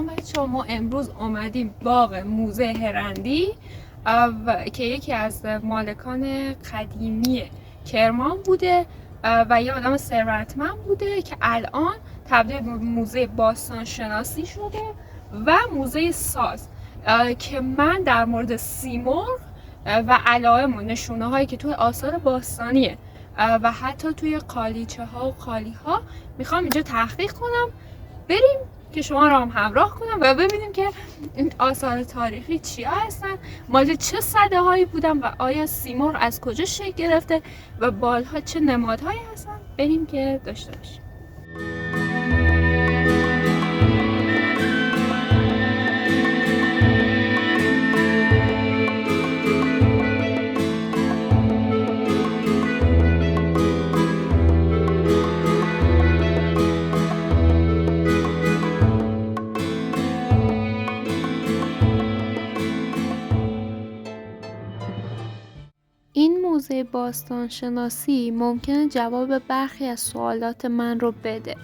سلام بچه‌ها، ما امروز اومدیم باغ موزه هرندی که یکی از مالکان قدیمی کرمان بوده و یه آدم ثروتمند بوده که الان تبدیل به موزه باستان شناسی شده و موزه ساز که من در مورد سیمرغ و علائم و نشونه هایی که توی آثار باستانیه و حتی توی قالیچه ها و قالی ها میخوام اینجا تحقیق کنم. بریم که شما را هم همراه کنم و ببینیم که این آثار تاریخی چیا هستن، مال چه سده هایی بودن و آیا سیمرغ از کجا شکل گرفته و بالها چه نمادهایی هستن. بریم که داشته باشیم. این موزه باستان شناسی ممکنه جواب برخی از سوالات من رو بده.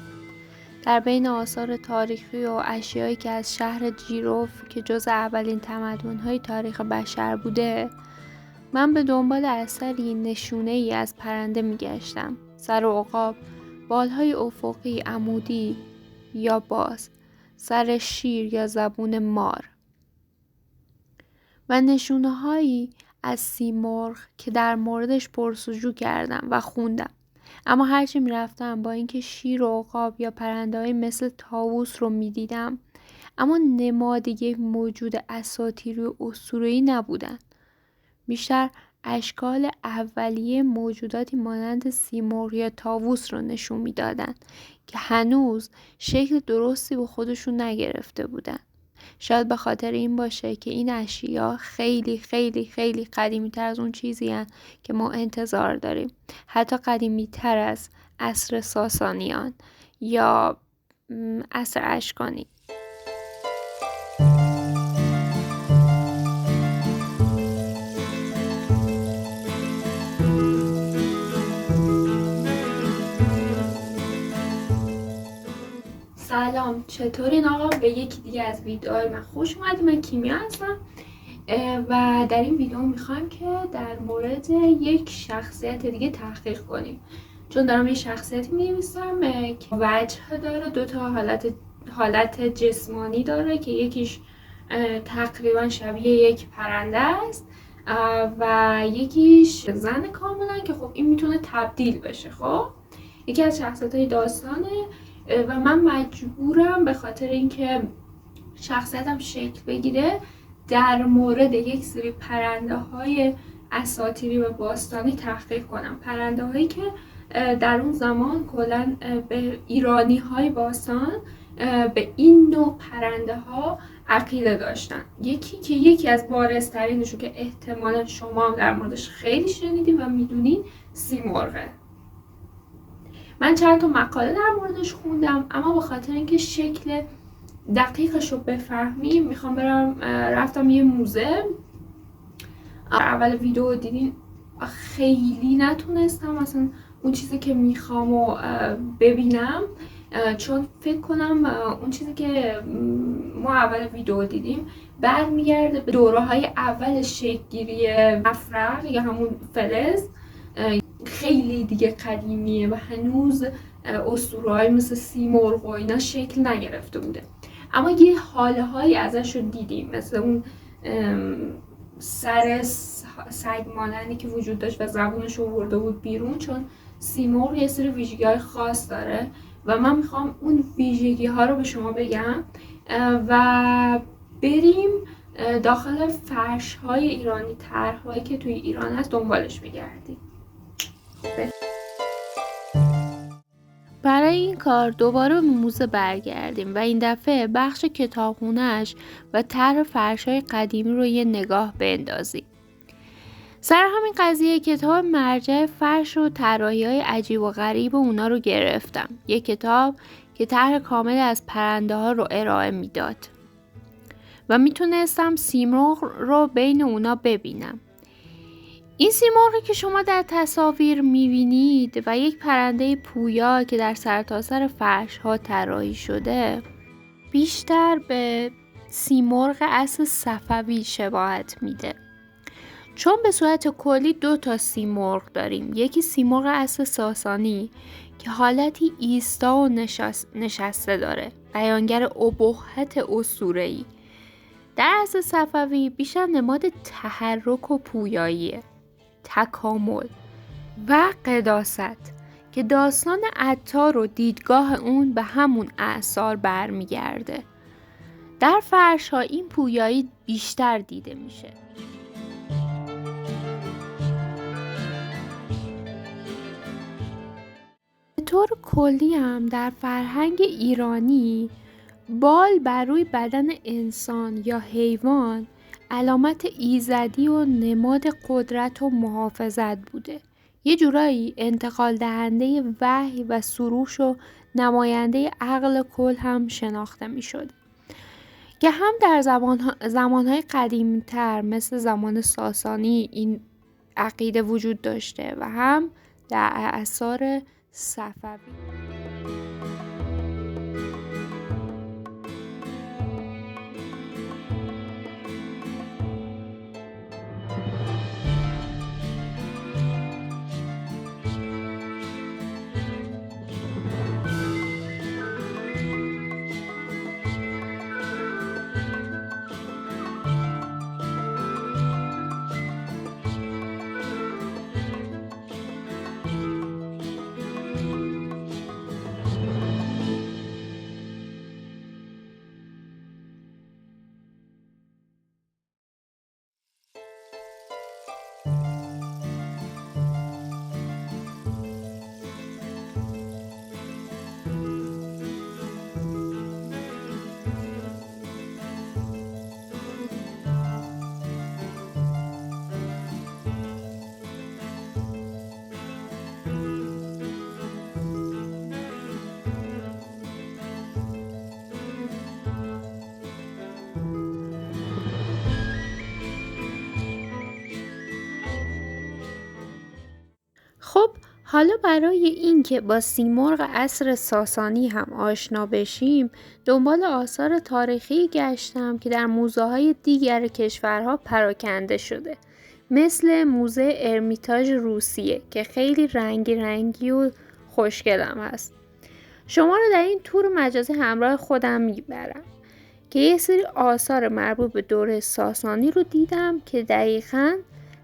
در بین آثار تاریخی و اشیایی که از شهر جیروف که جز اولین تمدن‌های تاریخ بشر بوده، من به دنبال اثری نشونه‌ای از پرنده می‌گشتم. سر و عقاب، بالهای افقی عمودی یا باز، سر شیر یا زبون مار و نشونه‌هایی از سیمرغ که در موردش پرسجو کردم و خوندم. اما هرچی میرفتم با اینکه شیر و عقاب یا پرنده‌های مثل طاووس رو میدیدم، اما نمادی موجود اساطیری و اسطوره‌ای نبودن. بیشتر اشکال اولیه موجوداتی مانند سیمرغ یا طاووس رو نشون میدادن که هنوز شکل درستی به خودشون نگرفته بودن. شاید به خاطر این باشه که این اشیا خیلی خیلی خیلی قدیمی تر از اون چیزی هن که ما انتظار داریم. حتی قدیمی تر از عصر ساسانیان یا عصر اشکانی. سلام، چطورین آقا؟ به یکی دیگه از ویدیوهای من خوش اومدید. من کیمیا هستم و در این ویدیو میخوایم که در مورد یک شخصیت دیگه تحقیق کنیم، چون دارم یه شخصیتی می‌نویسم که وجه داره، دو تا حالت جسمانی داره که یکیش تقریبا شبیه یک پرنده است و یکیش زن کاملا که خب این میتونه تبدیل بشه. خب یکی از شخصیت‌های داستانه و من مجبورم به خاطر اینکه شخصیتم شکل بگیره در مورد یک سری پرنده های اساطیری و باستانی تحقیق کنم. پرنده هایی که در اون زمان کلاً به ایرانی های باستان به این نوع پرنده ها عقیده داشتن. یکی از بارزترینشون که احتمالا شما هم در موردش خیلی شنیدین و میدونین سیمرغه. من چند تا مقاله در موردش خوندم، اما به خاطر اینکه شکل دقیقش رو بفهمیم رفتم یه موزه. اول ویدیو دیدین خیلی نتونستم اصلا اون چیزی که میخوام و ببینم، چون فکر کنم اون چیزی که ما اول ویدیو دیدیم برمیگرده به دوره‌های اول شکل‌گیری مفرق یا همون فلز. خیلی دیگه قدیمیه و هنوز اسطوره‌های مثل سیمرغ و اینا شکل نگرفته بوده، اما یه حاله هایی ازش رو دیدیم، مثل اون سر سگ مانندی که وجود داشت و زبونش رو برده بود بیرون، چون سیمرغ یه سری ویژگی های خاص داره و من میخوام اون ویژگی ها رو به شما بگم و بریم داخل فرش های ایرانی، طرح هایی که توی ایران هست دنبالش بگردیم. برای این کار دوباره به موزه برگردیم و این دفعه بخش کتابخونه‌اش و طرح فرش‌های قدیمی رو یه نگاه بندازیم. سر همین قضیه کتاب مرجع فرش و طراحی‌های عجیب و غریب اونا رو گرفتم. یه کتاب که طرح کامل از پرنده ها رو ارائه میداد و میتونستم سیمرغ رو بین اونا ببینم. این سیمرغی که شما در تصاویر میبینید و یک پرنده پویا که در سرتاسر فرش ها طراحی شده بیشتر به سیمرغ اصل صفوی شباهت میده، چون به صورت کلی 2 تا سیمرغ داریم. یکی سیمرغ اصل ساسانی که حالتی ایستا و نشسته داره، بیانگر ابهت اسطوره‌ای. در اصل صفوی بیشتر نماد تحرک و پویایی، تکامل و قداست که داستان عطار و دیدگاه اون به همون اعصار برمیگرده. در فرش‌ها این پویایی بیشتر دیده میشه. به طور کلی هم در فرهنگ ایرانی بال بر روی بدن انسان یا حیوان علامت ایزدی و نماد قدرت و محافظت بوده. یه جورایی انتقال دهنده وحی و سروش و نماینده عقل کل هم شناخته می شد که هم در زمانهای قدیمتر مثل زمان ساسانی این عقیده وجود داشته و هم در اعصار صفوی. خب حالا برای این که با سیمرغ عصر ساسانی هم آشنا بشیم دنبال آثار تاریخی گشتم که در موزه‌های دیگر کشورها پراکنده شده، مثل موزه ارمیتاژ روسیه که خیلی رنگی و خوشگلم هست. شما رو در این تور مجازی همراه خودم میبرم که یه سری آثار مربوط به دوره ساسانی رو دیدم که دقیقاً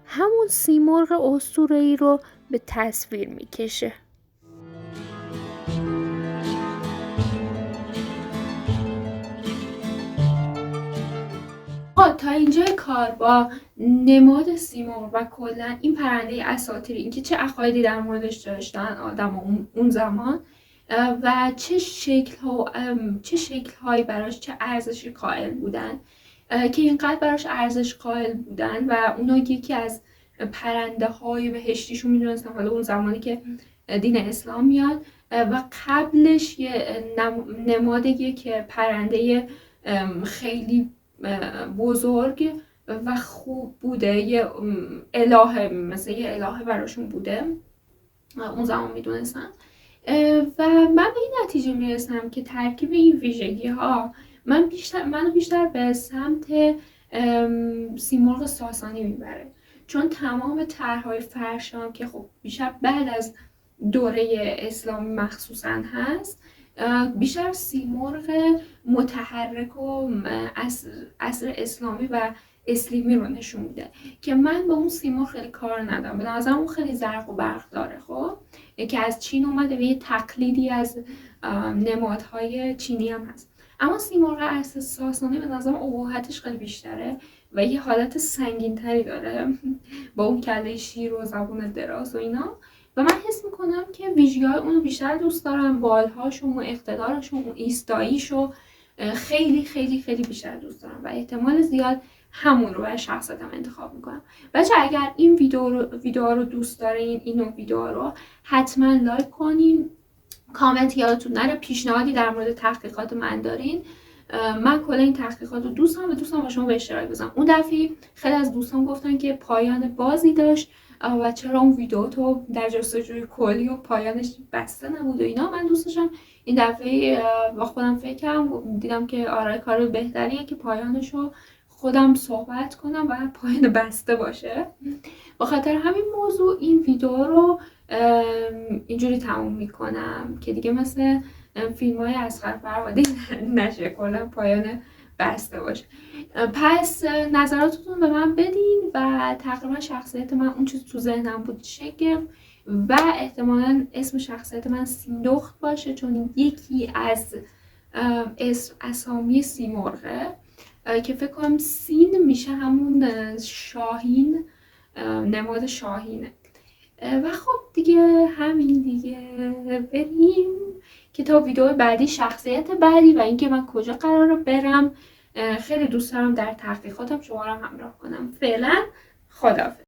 همون سیمرغ اسطوره‌ای رو به تصویر میکشه. تا اینجای کار با نماد سیمرغ و کلا این پرنده اساطیری، اینکه چه عقایدی در موردش داشتن آدم اون زمان و چه شکل‌هایی براش چه ارزشی قائل بودن که اینقدر براش ارزش قائل بودن و اونا یکی از پرنده های بهشتیشون میدونستن. حالا اون زمانی که دین اسلام میاد و قبلش یه نمادیه که پرنده خیلی بزرگ و خوب بوده، یه الهه، مثل یه الهه براشون بوده اون زمان میدونستن. و من به این نتیجه میرسم که ترکیب این ویژگی ها منو بیشتر به سمت سیمرغ ساسانی میبره، چون تمام طرح‌های فرشام که خب بیشتر بعد از دوره اسلامی مخصوصا هست، بیشتر سیمرغ متحرک و عصر اسلامی و اسلیمی رو نشون میده که من با اون سیمرغ خیلی کار ندارم. به نظرم اون خیلی زرق و برق داره، خب که از چین اومده و یه تقلیدی از نمادهای چینی هم هست. اما سیمرغ عصر ساسانی به نظرم ابهتش خیلی بیشتره و یه حالت سنگین‌تری داره با اون کله شیر و زبون دراز و اینا، و من حس میکنم که ویژگی‌های اونو بیشتر دوست دارم، بالهاشو و اقتدارشو و ایستاییشو خیلی خیلی خیلی بیشتر دوست دارم و احتمال زیاد همون رو برای شخصیتم انتخاب میکنم. بچه اگر این ویدیو رو دوست دارین، این نوع ویدیو رو حتما لایک کنین، کامنت یادتون نره، پیشنهادی در مورد تحقیقات من دارین، من کلا این تحقیقات رو دوستم با شما به اشتراک بذارم. اون دفعه خیلی از دوستان گفتن که پایان بازی داشت و چرا اون ویدیو تو در جستجوی کلی و پایانش بسته نبود و اینا. من دوست داشتم این دفعه با خودم فکر کردم، دیدم که آره کار بهتریه که پایانشو خودم صحبت کنم و پایان بسته باشه. با خاطر همین موضوع این ویدیو رو اینجوری تموم میکنم که دیگه مثل فیلم های اصغر فرهادی نشه، کلا پایان بسته باشه. پس نظراتتون به من بدین و تقریبا شخصیت من اون چیز تو ذهنم بود شکل و احتمالا اسم شخصیت من سیندخت باشه، چون یکی از اسامی سیمرغه که فکر کنم سین میشه همون شاهین، نماد شاهینه. و خب دیگه همین دیگه، بریم که تا ویدیو بعدی شخصیت بعدی و اینکه من کجا قراره برم. خیلی دوست دارم در تحقیقاتم شما رو همراه کنم. فعلا خداحافظ.